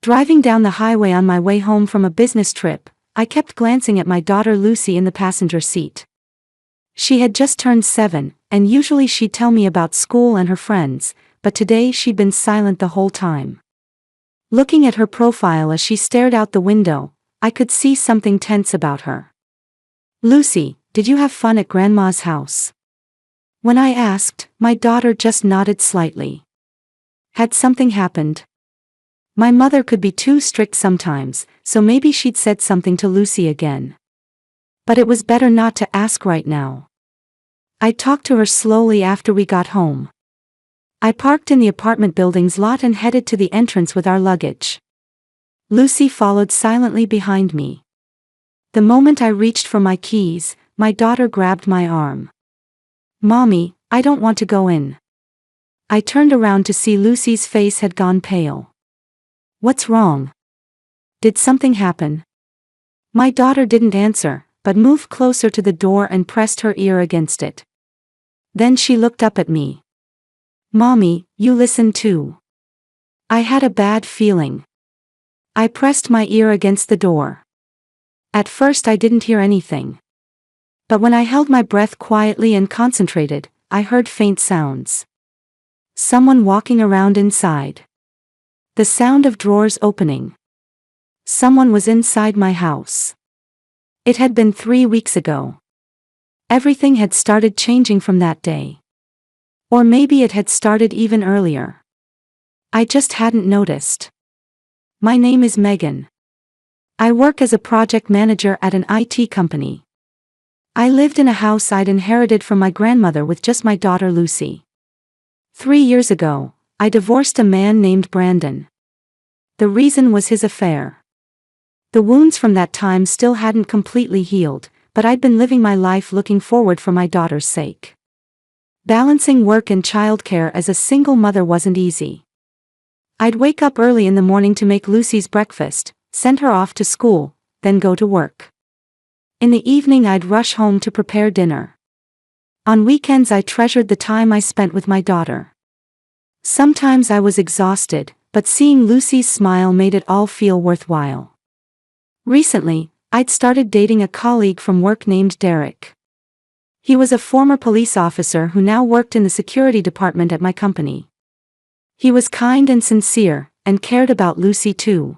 Driving down the highway on my way home from a business trip, I kept glancing at my daughter Lucy in the passenger seat. She had just turned 7, and usually she'd tell me about school and her friends, but today she'd been silent the whole time. Looking at her profile as she stared out the window, I could see something tense about her. "Lucy, did you have fun at Grandma's house?" When I asked, my daughter just nodded slightly. Had something happened? My mother could be too strict sometimes, so maybe she'd said something to Lucy again. But it was better not to ask right now. I talked to her slowly after we got home. I parked in the apartment building's lot and headed to the entrance with our luggage. Lucy followed silently behind me. The moment I reached for my keys, my daughter grabbed my arm. "Mommy, I don't want to go in." I turned around to see Lucy's face had gone pale. "What's wrong? Did something happen?" My daughter didn't answer, but moved closer to the door and pressed her ear against it. Then she looked up at me. "Mommy, you listen too." I had a bad feeling. I pressed my ear against the door. At first I didn't hear anything. But when I held my breath quietly and concentrated, I heard faint sounds. Someone walking around inside. The sound of drawers opening. Someone was inside my house. It had been 3 weeks ago. Everything had started changing from that day. Or maybe it had started even earlier. I just hadn't noticed. My name is Megan. I work as a project manager at an IT company. I lived in a house I'd inherited from my grandmother with just my daughter Lucy. 3 years ago, I divorced a man named Brandon. The reason was his affair. The wounds from that time still hadn't completely healed, but I'd been living my life looking forward for my daughter's sake. Balancing work and childcare as a single mother wasn't easy. I'd wake up early in the morning to make Lucy's breakfast, send her off to school, then go to work. In the evening I'd rush home to prepare dinner. On weekends I treasured the time I spent with my daughter. Sometimes I was exhausted, but seeing Lucy's smile made it all feel worthwhile. Recently, I'd started dating a colleague from work named Derek. He was a former police officer who now worked in the security department at my company. He was kind and sincere, and cared about Lucy too.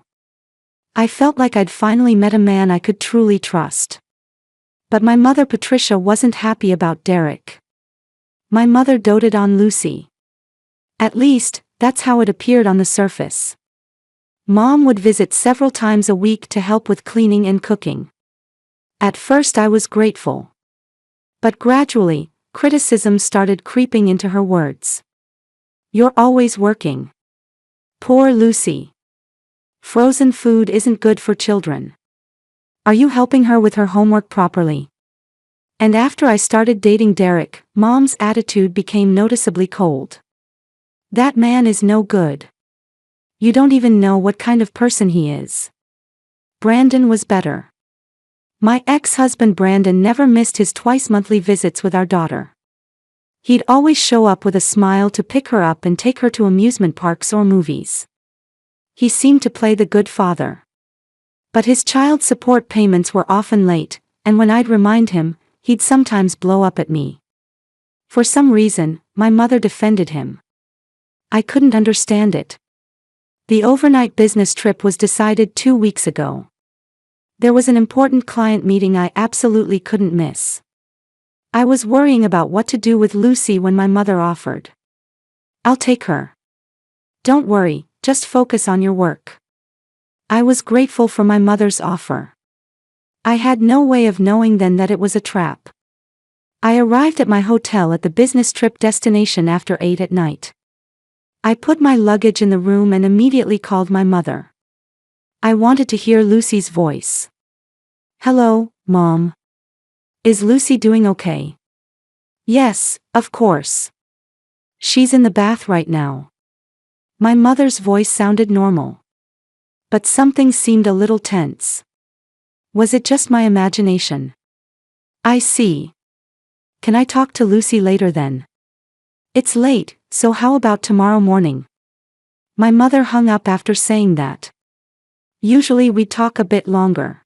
I felt like I'd finally met a man I could truly trust. But my mother Patricia wasn't happy about Derek. My mother doted on Lucy. At least, that's how it appeared on the surface. Mom would visit several times a week to help with cleaning and cooking. At first I was grateful. But gradually, criticism started creeping into her words. "You're always working. Poor Lucy. Frozen food isn't good for children. Are you helping her with her homework properly?" And after I started dating Derek, Mom's attitude became noticeably cold. "That man is no good. You don't even know what kind of person he is. Brandon was better." My ex-husband Brandon never missed his twice-monthly visits with our daughter. He'd always show up with a smile to pick her up and take her to amusement parks or movies. He seemed to play the good father. But his child support payments were often late, and when I'd remind him, he'd sometimes blow up at me. For some reason, my mother defended him. I couldn't understand it. The overnight business trip was decided 2 weeks ago. There was an important client meeting I absolutely couldn't miss. I was worrying about what to do with Lucy when my mother offered. "I'll take her. Don't worry, just focus on your work." I was grateful for my mother's offer. I had no way of knowing then that it was a trap. I arrived at my hotel at the business trip destination after 8 at night. I put my luggage in the room and immediately called my mother. I wanted to hear Lucy's voice. "Hello, Mom. Is Lucy doing okay?" "Yes, of course. She's in the bath right now." My mother's voice sounded normal. But something seemed a little tense. Was it just my imagination? "I see. Can I talk to Lucy later then?" "It's late, so how about tomorrow morning?" My mother hung up after saying that. Usually we'd talk a bit longer.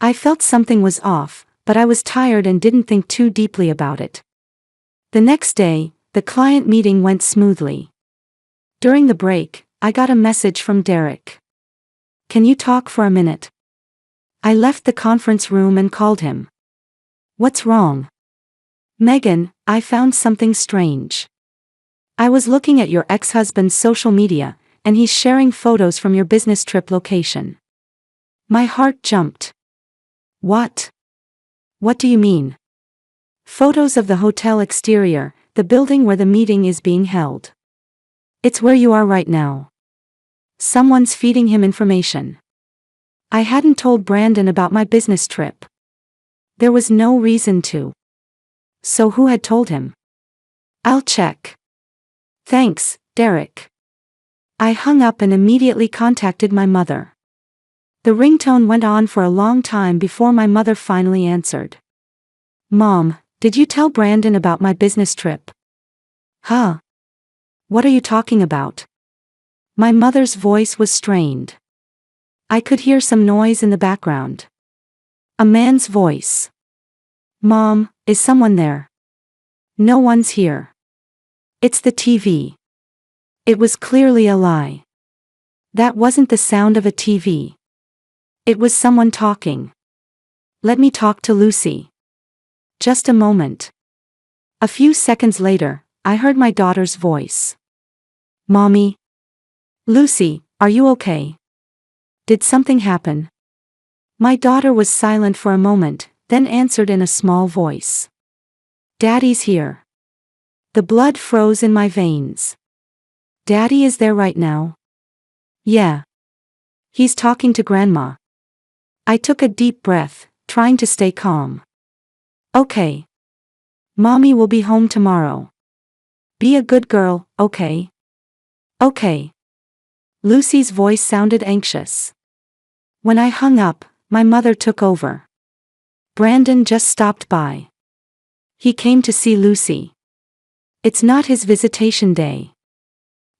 I felt something was off, but I was tired and didn't think too deeply about it. The next day, the client meeting went smoothly. During the break, I got a message from Derek. "Can you talk for a minute?" I left the conference room and called him. "What's wrong?" "Megan, I found something strange. I was looking at your ex-husband's social media, and he's sharing photos from your business trip location." My heart jumped. "What? What do you mean?" "Photos of the hotel exterior, the building where the meeting is being held. It's where you are right now. Someone's feeding him information." I hadn't told Brandon about my business trip. There was no reason to. So who had told him? "I'll check." "Thanks, Derek." I hung up and immediately contacted my mother. The ringtone went on for a long time before my mother finally answered. "Mom, did you tell Brandon about my business trip?" "Huh? What are you talking about?" My mother's voice was strained. I could hear some noise in the background. A man's voice. "Mom, is someone there?" "No one's here. It's the TV." It was clearly a lie. That wasn't the sound of a TV. It was someone talking. "Let me talk to Lucy." "Just a moment." A few seconds later, I heard my daughter's voice. "Mommy? Lucy, are you okay? Did something happen?" My daughter was silent for a moment, then answered in a small voice. "Daddy's here." The blood froze in my veins. "Daddy is there right now?" "Yeah. He's talking to Grandma." I took a deep breath, trying to stay calm. "Okay. Mommy will be home tomorrow. Be a good girl, okay?" "Okay." Lucy's voice sounded anxious. When I hung up, my mother took over. "Brandon just stopped by. He came to see Lucy. It's not his visitation day.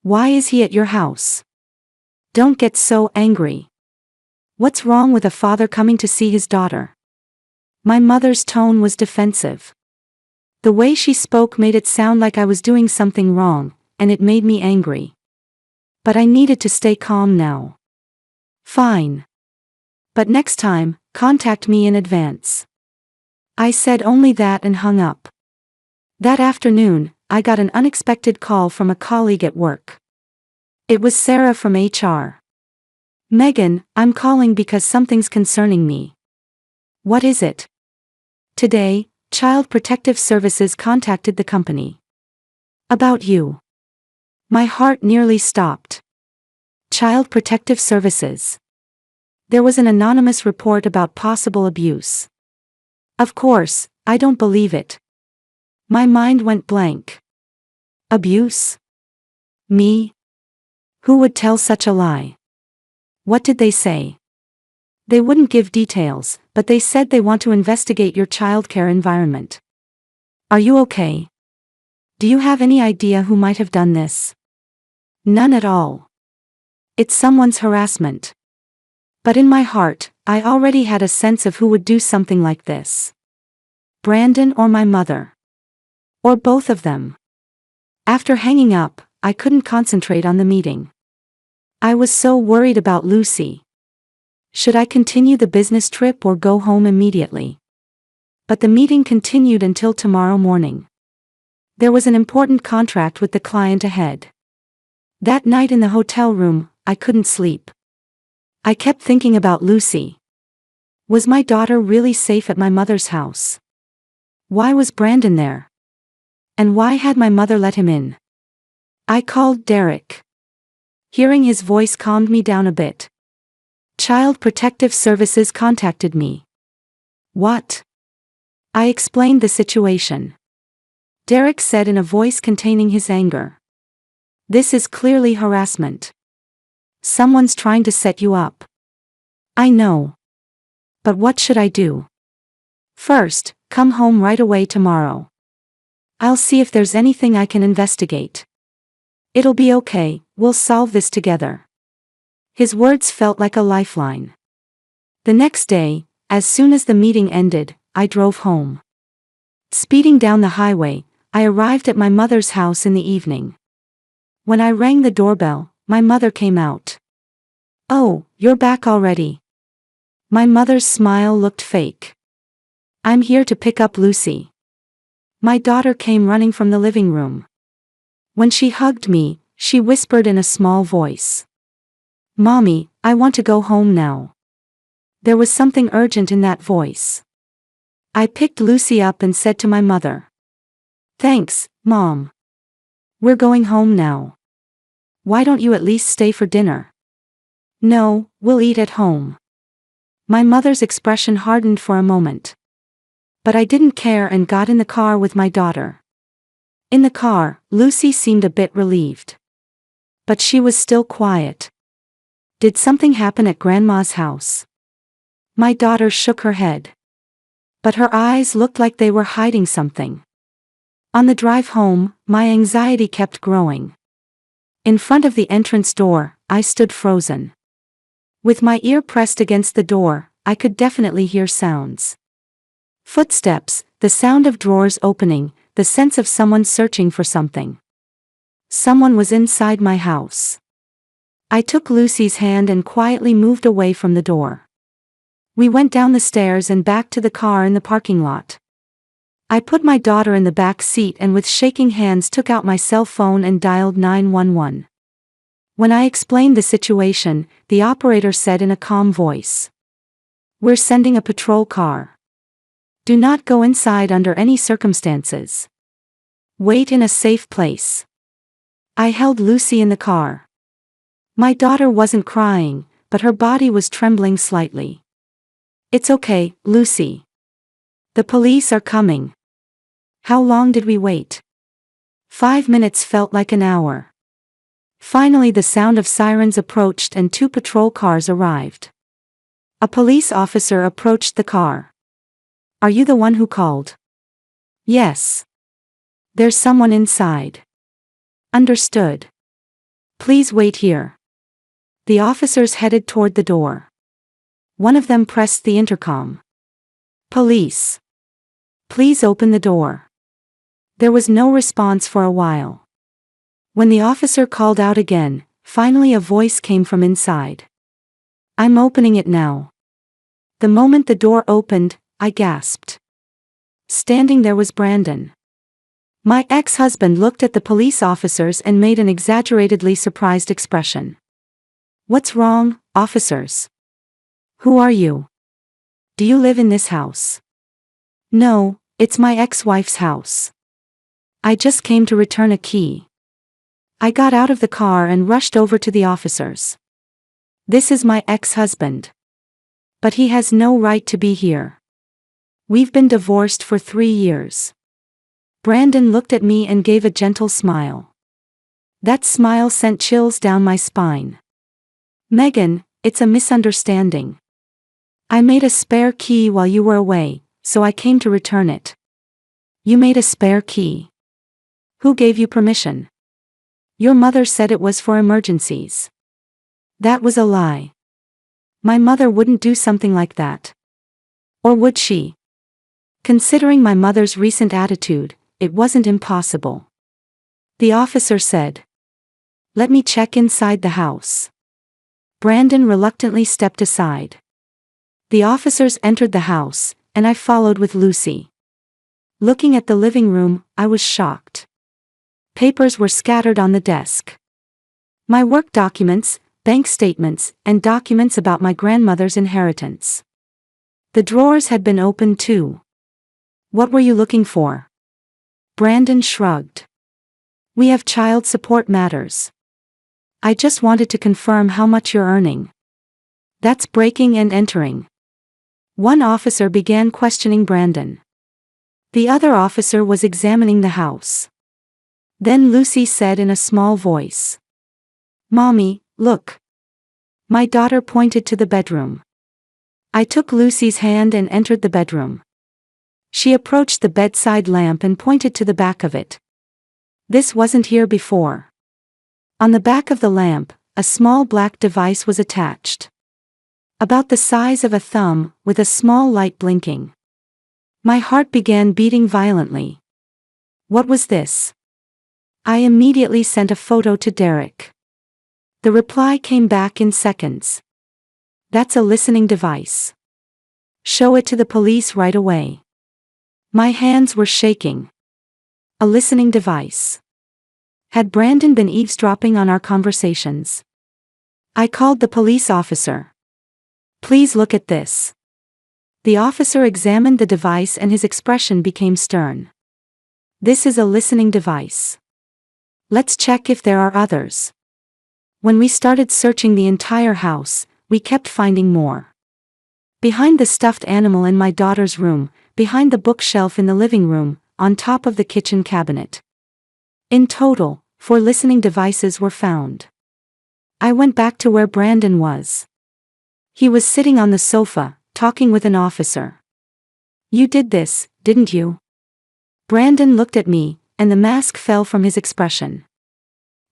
Why is he at your house? Don't get so angry. What's wrong with a father coming to see his daughter?" My mother's tone was defensive. The way she spoke made it sound like I was doing something wrong, and it made me angry. But I needed to stay calm now. "Fine. But next time, contact me in advance." I said only that and hung up. That afternoon, I got an unexpected call from a colleague at work. It was Sarah from HR. "Megan, I'm calling because something's concerning me." "What is it?" "Today, Child Protective Services contacted the company. About you." My heart nearly stopped. Child Protective Services. There was an anonymous report about possible abuse. Of course, I don't believe it. My mind went blank. Abuse? Me? Who would tell such a lie? What did they say? They wouldn't give details, but they said they want to investigate your childcare environment. Are you okay? Do you have any idea who might have done this? None at all. It's someone's harassment. But in my heart, I already had a sense of who would do something like this. Brandon or my mother. Or both of them. After hanging up, I couldn't concentrate on the meeting. I was so worried about Lucy. Should I continue the business trip or go home immediately? But the meeting continued until tomorrow morning. There was an important contract with the client ahead. That night in the hotel room, I couldn't sleep. I kept thinking about Lucy. Was my daughter really safe at my mother's house? Why was Brandon there? And why had my mother let him in? I called Derek. Hearing his voice calmed me down a bit. Child Protective Services contacted me. What? I explained the situation. Derek said in a voice containing his anger. This is clearly harassment. Someone's trying to set you up. I know. But what should I do? First, come home right away tomorrow. I'll see if there's anything I can investigate. It'll be okay, we'll solve this together. His words felt like a lifeline. The next day, as soon as the meeting ended, I drove home. Speeding down the highway, I arrived at my mother's house in the evening. When I rang the doorbell, my mother came out. "Oh, you're back already." My mother's smile looked fake. "I'm here to pick up Lucy." My daughter came running from the living room. When she hugged me, she whispered in a small voice, "Mommy, I want to go home now." There was something urgent in that voice. I picked Lucy up and said to my mother, "Thanks, Mom. We're going home now. Why don't you at least stay for dinner?" "No, we'll eat at home." My mother's expression hardened for a moment. But I didn't care and got in the car with my daughter. In the car, Lucy seemed a bit relieved. But she was still quiet. "Did something happen at Grandma's house?" My daughter shook her head. But her eyes looked like they were hiding something. On the drive home, my anxiety kept growing. In front of the entrance door, I stood frozen. With my ear pressed against the door, I could definitely hear sounds. Footsteps, the sound of drawers opening, the sense of someone searching for something. Someone was inside my house. I took Lucy's hand and quietly moved away from the door. We went down the stairs and back to the car in the parking lot. I put my daughter in the back seat and with shaking hands took out my cell phone and dialed 911. When I explained the situation, the operator said in a calm voice, "We're sending a patrol car. Do not go inside under any circumstances. Wait in a safe place." I held Lucy in the car. My daughter wasn't crying, but her body was trembling slightly. "It's okay, Lucy. The police are coming." How long did we wait? 5 minutes felt like an hour. Finally the sound of sirens approached and 2 patrol cars arrived. A police officer approached the car. "Are you the one who called?" "Yes." "There's someone inside." "Understood. Please wait here." The officers headed toward the door. One of them pressed the intercom. "Police. Please open the door." There was no response for a while. When the officer called out again, finally a voice came from inside. "I'm opening it now." The moment the door opened, I gasped. Standing there was Brandon. My ex-husband looked at the police officers and made an exaggeratedly surprised expression. "What's wrong, officers? Who are you? Do you live in this house?" "No, it's my ex-wife's house. I just came to return a key." I got out of the car and rushed over to the officers. "This is my ex-husband. But he has no right to be here. We've been divorced for 3 years." Brandon looked at me and gave a gentle smile. That smile sent chills down my spine. "Megan, it's a misunderstanding. I made a spare key while you were away, so I came to return it." "You made a spare key? Who gave you permission?" "Your mother said it was for emergencies." That was a lie. My mother wouldn't do something like that. Or would she? Considering my mother's recent attitude, it wasn't impossible. The officer said, "Let me check inside the house." Brandon reluctantly stepped aside. The officers entered the house, and I followed with Lucy. Looking at the living room, I was shocked. Papers were scattered on the desk. My work documents, bank statements, and documents about my grandmother's inheritance. The drawers had been opened too. "What were you looking for?" Brandon shrugged. "We have child support matters. I just wanted to confirm how much you're earning." "That's breaking and entering." One officer began questioning Brandon. The other officer was examining the house. Then Lucy said in a small voice, "Mommy, look." My daughter pointed to the bedroom. I took Lucy's hand and entered the bedroom. She approached the bedside lamp and pointed to the back of it. "This wasn't here before." On the back of the lamp, a small black device was attached. About the size of a thumb, with a small light blinking. My heart began beating violently. What was this? I immediately sent a photo to Derek. The reply came back in seconds. That's a listening device. Show it to the police right away. My hands were shaking. A listening device. Had Brandon been eavesdropping on our conversations? I called the police officer. Please look at this. The officer examined the device and his expression became stern. This is a listening device. Let's check if there are others. When we started searching the entire house, we kept finding more. Behind the stuffed animal in my daughter's room, behind the bookshelf in the living room, on top of the kitchen cabinet. In total, 4 listening devices were found. I went back to where Brandon was. He was sitting on the sofa, talking with an officer. You did this, didn't you? Brandon looked at me, and the mask fell from his expression.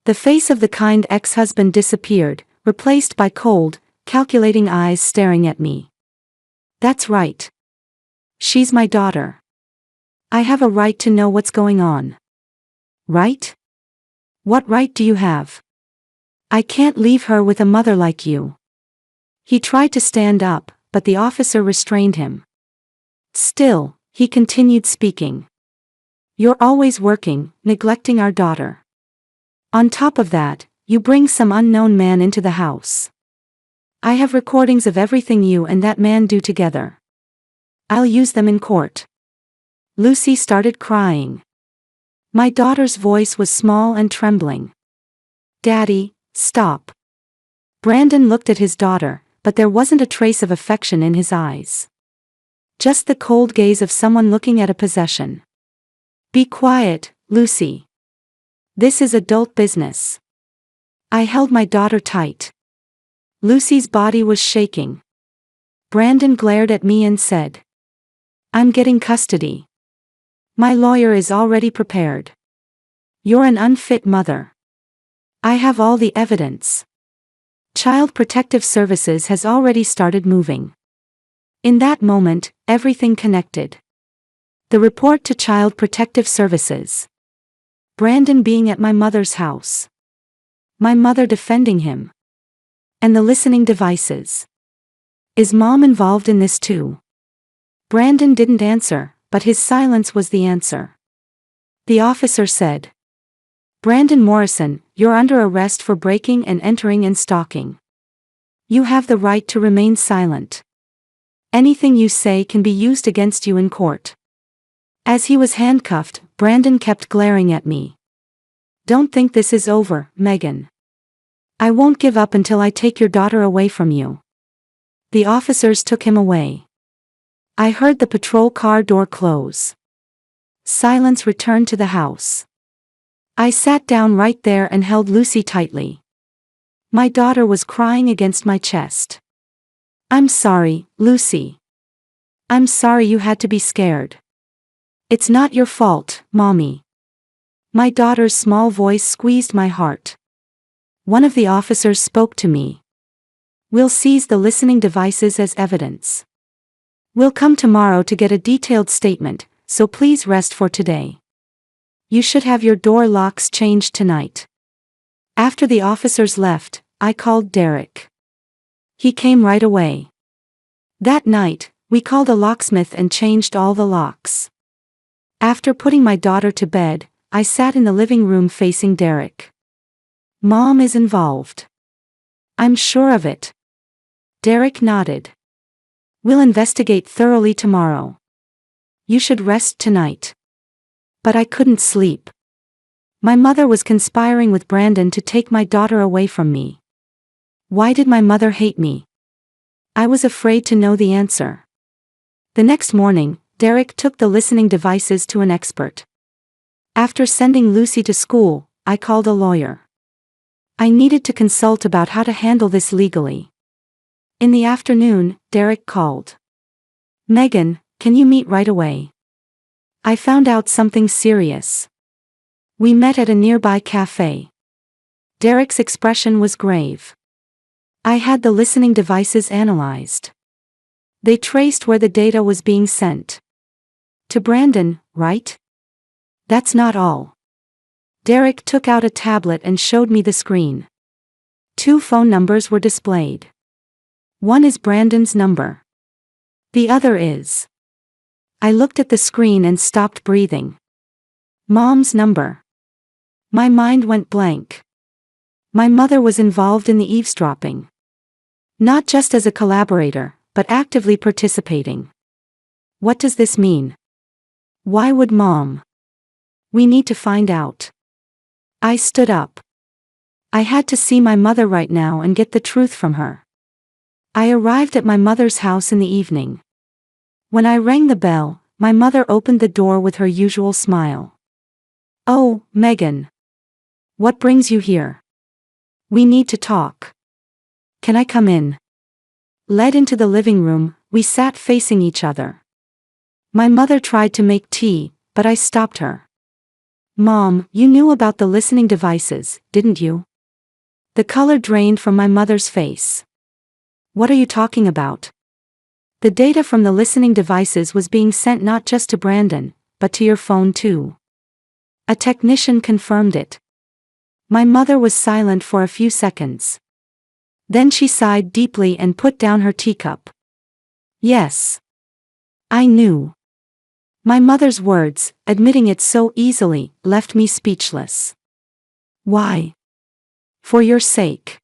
The face of the kind ex-husband disappeared, replaced by cold, calculating eyes staring at me. That's right. She's my daughter. I have a right to know what's going on. Right? What right do you have? I can't leave her with a mother like you. He tried to stand up, but the officer restrained him. Still, he continued speaking. You're always working, neglecting our daughter. On top of that, you bring some unknown man into the house. I have recordings of everything you and that man do together. I'll use them in court. Lucy started crying. My daughter's voice was small and trembling. Daddy, stop. Brandon looked at his daughter, but there wasn't a trace of affection in his eyes. Just the cold gaze of someone looking at a possession. Be quiet, Lucy. This is adult business. I held my daughter tight. Lucy's body was shaking. Brandon glared at me and said, I'm getting custody. My lawyer is already prepared. You're an unfit mother. I have all the evidence. Child Protective Services has already started moving. In that moment, everything connected. The report to Child Protective Services. Brandon being at my mother's house. My mother defending him. And the listening devices. Is Mom involved in this too? Brandon didn't answer, but his silence was the answer. The officer said, Brandon Morrison, you're under arrest for breaking and entering and stalking. You have the right to remain silent. Anything you say can be used against you in court. As he was handcuffed, Brandon kept glaring at me. Don't think this is over, Megan. I won't give up until I take your daughter away from you. The officers took him away. I heard the patrol car door close. Silence returned to the house. I sat down right there and held Lucy tightly. My daughter was crying against my chest. I'm sorry, Lucy. I'm sorry you had to be scared. It's not your fault, Mommy. My daughter's small voice squeezed my heart. One of the officers spoke to me. We'll seize the listening devices as evidence. We'll come tomorrow to get a detailed statement, so please rest for today. You should have your door locks changed tonight. After the officers left, I called Derek. He came right away. That night, we called a locksmith and changed all the locks. After putting my daughter to bed, I sat in the living room facing Derek. Mom is involved. I'm sure of it. Derek nodded. We'll investigate thoroughly tomorrow. You should rest tonight. But I couldn't sleep. My mother was conspiring with Brandon to take my daughter away from me. Why did my mother hate me? I was afraid to know the answer. The next morning, Derek took the listening devices to an expert. After sending Lucy to school, I called a lawyer. I needed to consult about how to handle this legally. In the afternoon, Derek called. Megan, can you meet right away? I found out something serious. We met at a nearby cafe. Derek's expression was grave. I had the listening devices analyzed. They traced where the data was being sent. To Brandon, right? That's not all. Derek took out a tablet and showed me the screen. 2 phone numbers were displayed. One is Brandon's number. The other is. I looked at the screen and stopped breathing. Mom's number. My mind went blank. My mother was involved in the eavesdropping. Not just as a collaborator, but actively participating. What does this mean? Why would Mom? We need to find out. I stood up. I had to see my mother right now and get the truth from her. I arrived at my mother's house in the evening. When I rang the bell, my mother opened the door with her usual smile. "Oh, Megan. What brings you here? We need to talk. Can I come in?" Led into the living room, we sat facing each other. My mother tried to make tea, but I stopped her. "Mom, you knew about the listening devices, didn't you?" The color drained from my mother's face. "What are you talking about?" "The data from the listening devices was being sent not just to Brandon, but to your phone too. A technician confirmed it." My mother was silent for a few seconds. Then she sighed deeply and put down her teacup. "Yes. I knew." My mother's words, admitting it so easily, left me speechless. "Why?" "For your sake.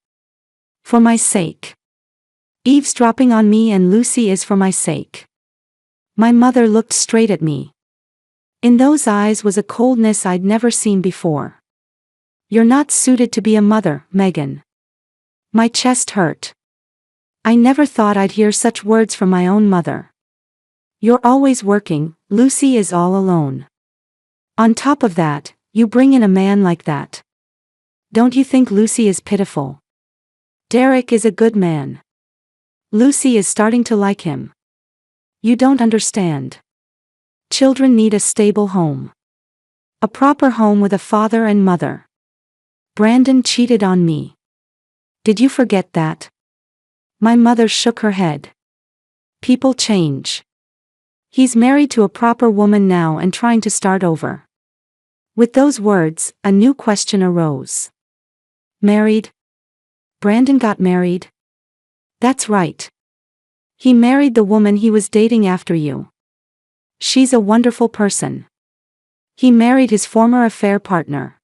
For my sake. Eavesdropping on me and Lucy is for my sake." My mother looked straight at me. In those eyes was a coldness I'd never seen before. "You're not suited to be a mother, Megan." My chest hurt. I never thought I'd hear such words from my own mother. "You're always working, Lucy is all alone. On top of that, you bring in a man like that. Don't you think Lucy is pitiful? Derek is a good man. Lucy is starting to like him. You don't understand. Children need a stable home. A proper home with a father and mother. Brandon cheated on me. Did you forget that?" My mother shook her head. "People change. He's married to a proper woman now and trying to start over." With those words, a new question arose. "Married? Brandon got married?" "That's right. He married the woman he was dating after you. She's a wonderful person. He married his former affair partner."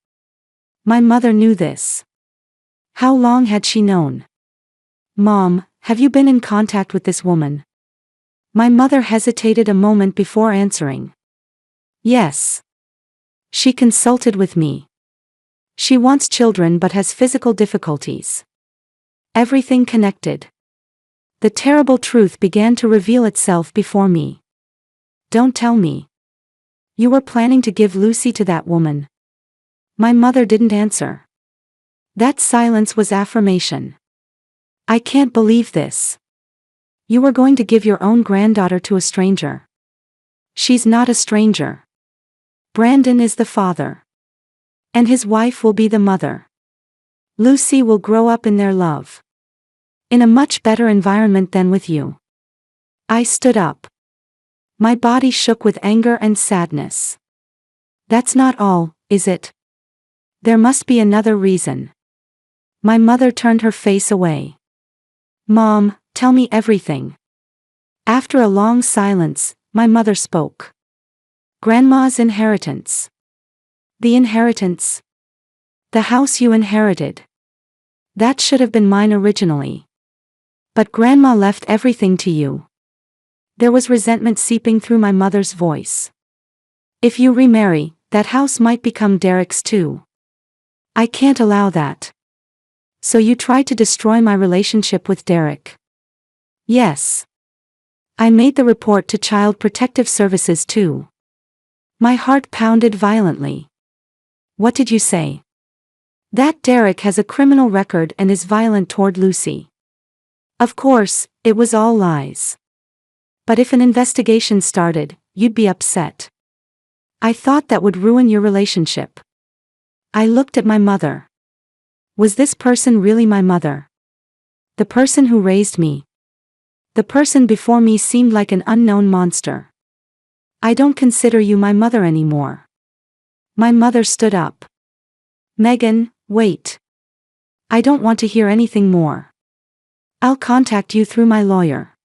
My mother knew this. How long had she known? "Mom, have you been in contact with this woman?" My mother hesitated a moment before answering. "Yes. She consulted with me. She wants children but has physical difficulties." Everything connected. The terrible truth began to reveal itself before me. "Don't tell me. You were planning to give Lucy to that woman?" My mother didn't answer. That silence was affirmation. "I can't believe this. You were going to give your own granddaughter to a stranger." "She's not a stranger. Brandon is the father. And his wife will be the mother. Lucy will grow up in their love. In a much better environment than with you." I stood up. My body shook with anger and sadness. "That's not all, is it? There must be another reason." My mother turned her face away. "Mom, tell me everything." After a long silence, my mother spoke. "Grandma's inheritance." "The inheritance?" "The house you inherited. That should have been mine originally. But Grandma left everything to you." There was resentment seeping through my mother's voice. "If you remarry, that house might become Derek's too. I can't allow that. So you tried to destroy my relationship with Derek?" "Yes. I made the report to Child Protective Services too." My heart pounded violently. "What did you say?" "That Derek has a criminal record and is violent toward Lucy." Of course, it was all lies. "But if an investigation started, you'd be upset. I thought that would ruin your relationship." I looked at my mother. Was this person really my mother? The person who raised me? The person before me seemed like an unknown monster. I don't consider you my mother anymore. My mother stood up. Megan, wait. I don't want to hear anything more. I'll contact you through my lawyer.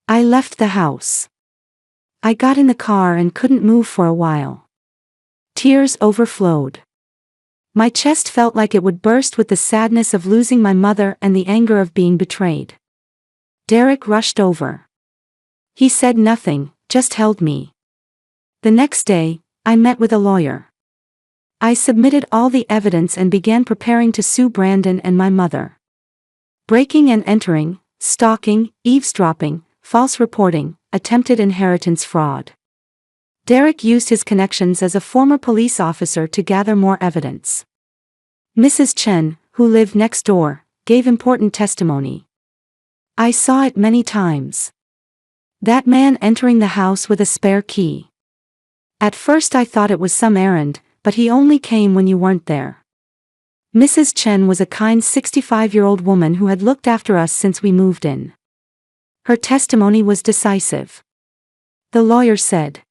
I left the house. I got in the car and couldn't move for a while. Tears overflowed. My chest felt like it would burst with the sadness of losing my mother and the anger of being betrayed. Derek rushed over. He said nothing, just held me. The next day, I met with a lawyer. I submitted all the evidence and began preparing to sue Brandon and my mother. Breaking and entering, stalking, eavesdropping, false reporting, attempted inheritance fraud. Derek used his connections as a former police officer to gather more evidence. Mrs. Chen, who lived next door, gave important testimony. I saw it many times. That man entering the house with a spare key. At first I thought it was some errand, but he only came when you weren't there. Mrs. Chen was a kind 65-year-old woman who had looked after us since we moved in. Her testimony was decisive. The lawyer said,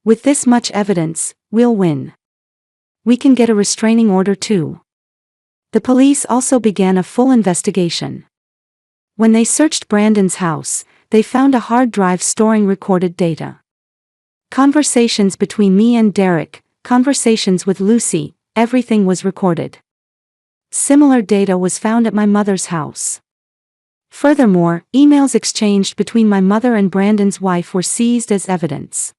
"With this much evidence, we'll win. We can get a restraining order too." The police also began a full investigation. When they searched Brandon's house, they found a hard drive storing recorded data. Conversations between me and Derek, conversations with Lucy, everything was recorded. Similar data was found at my mother's house. Furthermore, emails exchanged between my mother and Brandon's wife were seized as evidence.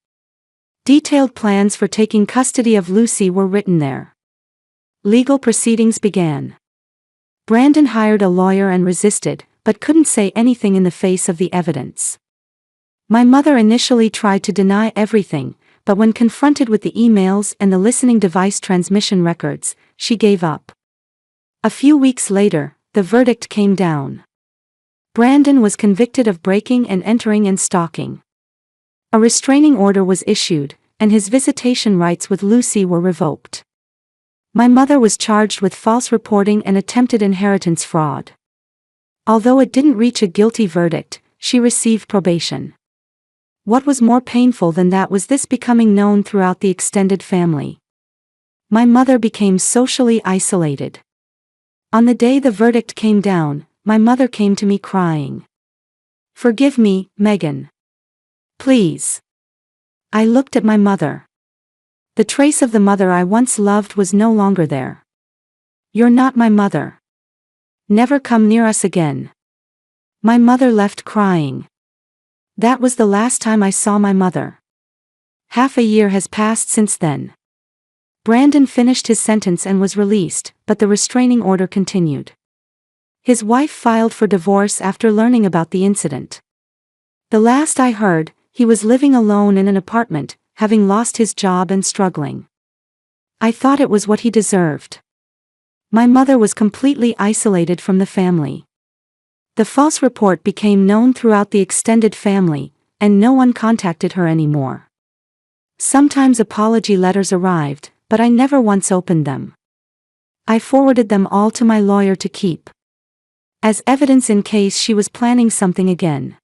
Detailed plans for taking custody of Lucy were written there. Legal proceedings began. Brandon hired a lawyer and resisted, but couldn't say anything in the face of the evidence. My mother initially tried to deny everything, but when confronted with the emails and the listening device transmission records, she gave up. A few weeks later, the verdict came down. Brandon was convicted of breaking and entering and stalking. A restraining order was issued, and his visitation rights with Lucy were revoked. My mother was charged with false reporting and attempted inheritance fraud. Although it didn't reach a guilty verdict, she received probation. What was more painful than that was this becoming known throughout the extended family. My mother became socially isolated. On the day the verdict came down, my mother came to me crying. "Forgive me, Megan. Please." I looked at my mother. The trace of the mother I once loved was no longer there. "You're not my mother. Never come near us again." My mother left crying. That was the last time I saw my mother. Half a year has passed since then. Brandon finished his sentence and was released, but the restraining order continued. His wife filed for divorce after learning about the incident. The last I heard, he was living alone in an apartment, having lost his job and struggling. I thought it was what he deserved. My mother was completely isolated from the family. The false report became known throughout the extended family, and no one contacted her anymore. Sometimes apology letters arrived, but I never once opened them. I forwarded them all to my lawyer to keep as evidence in case she was planning something again.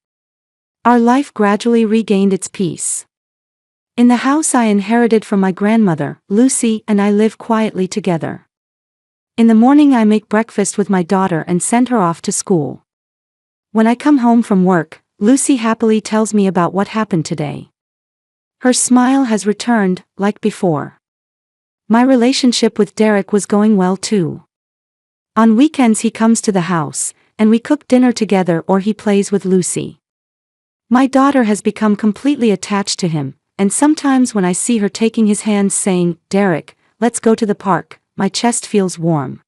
Our life gradually regained its peace. In the house I inherited from my grandmother, Lucy and I live quietly together. In the morning I make breakfast with my daughter and send her off to school. When I come home from work, Lucy happily tells me about what happened today. Her smile has returned, like before. My relationship with Derek was going well too. On weekends he comes to the house, and we cook dinner together or he plays with Lucy. My daughter has become completely attached to him, and sometimes when I see her taking his hand saying, "Derek, let's go to the park," my chest feels warm.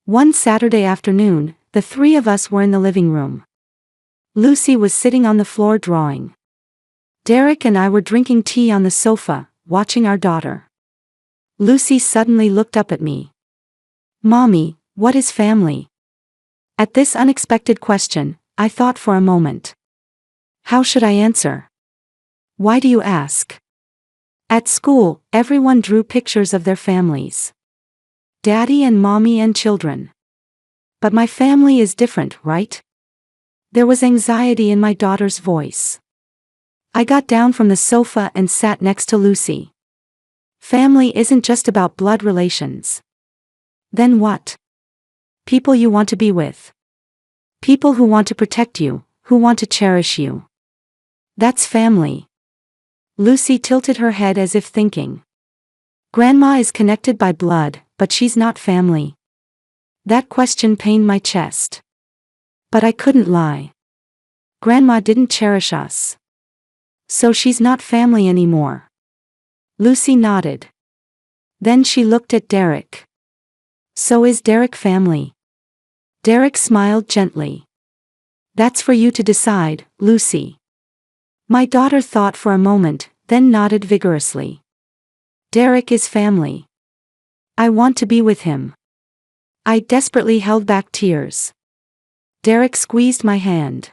One Saturday afternoon, the three of us were in the living room. Lucy was sitting on the floor drawing. Derek and I were drinking tea on the sofa, watching our daughter. Lucy suddenly looked up at me. "Mommy, what is family?" At this unexpected question, I thought for a moment. How should I answer? "Why do you ask?" At school, everyone drew pictures of their families. Daddy and mommy and children. But my family is different, right? There was anxiety in my daughter's voice. I got down from the sofa and sat next to Lucy. Family isn't just about blood relations. Then what? People you want to be with. People who want to protect you, who want to cherish you. That's family. Lucy tilted her head as if thinking. Grandma is connected by blood, but she's not family. That question pained my chest. But I couldn't lie. Grandma didn't cherish us. So she's not family anymore. Lucy nodded. Then she looked at Derek. So is Derek family? Derek smiled gently. That's for you to decide, Lucy. My daughter thought for a moment, then nodded vigorously. Derek is family. I want to be with him. I desperately held back tears. Derek squeezed my hand.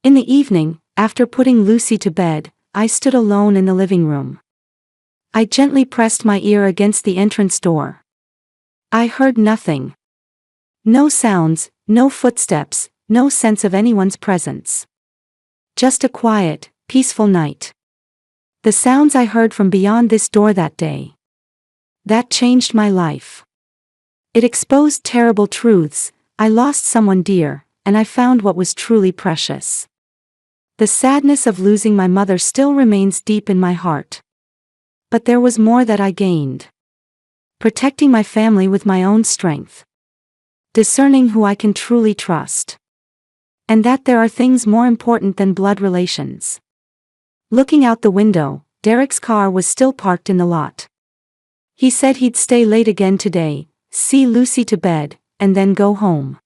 In the evening, after putting Lucy to bed, I stood alone in the living room. I gently pressed my ear against the entrance door. I heard nothing. No sounds, no footsteps, no sense of anyone's presence. Just a quiet, peaceful night. The sounds I heard from beyond this door that day. That changed my life. It exposed terrible truths. I lost someone dear, and I found what was truly precious. The sadness of losing my mother still remains deep in my heart. But there was more that I gained. Protecting my family with my own strength. Discerning who I can truly trust. And that there are things more important than blood relations. Looking out the window, Derek's car was still parked in the lot. He said he'd stay late again today, see Lucy to bed, and then go home.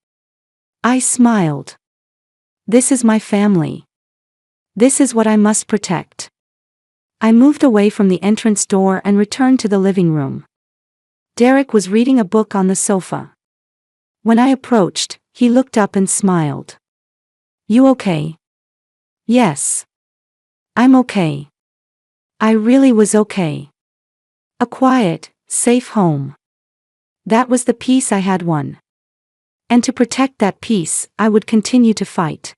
I smiled. This is my family. This is what I must protect. I moved away from the entrance door and returned to the living room. Derek was reading a book on the sofa. When I approached, he looked up and smiled. You okay? Yes. I'm okay. I really was okay. A quiet, safe home. That was the peace I had won. And to protect that peace, I would continue to fight.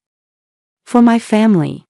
For my family.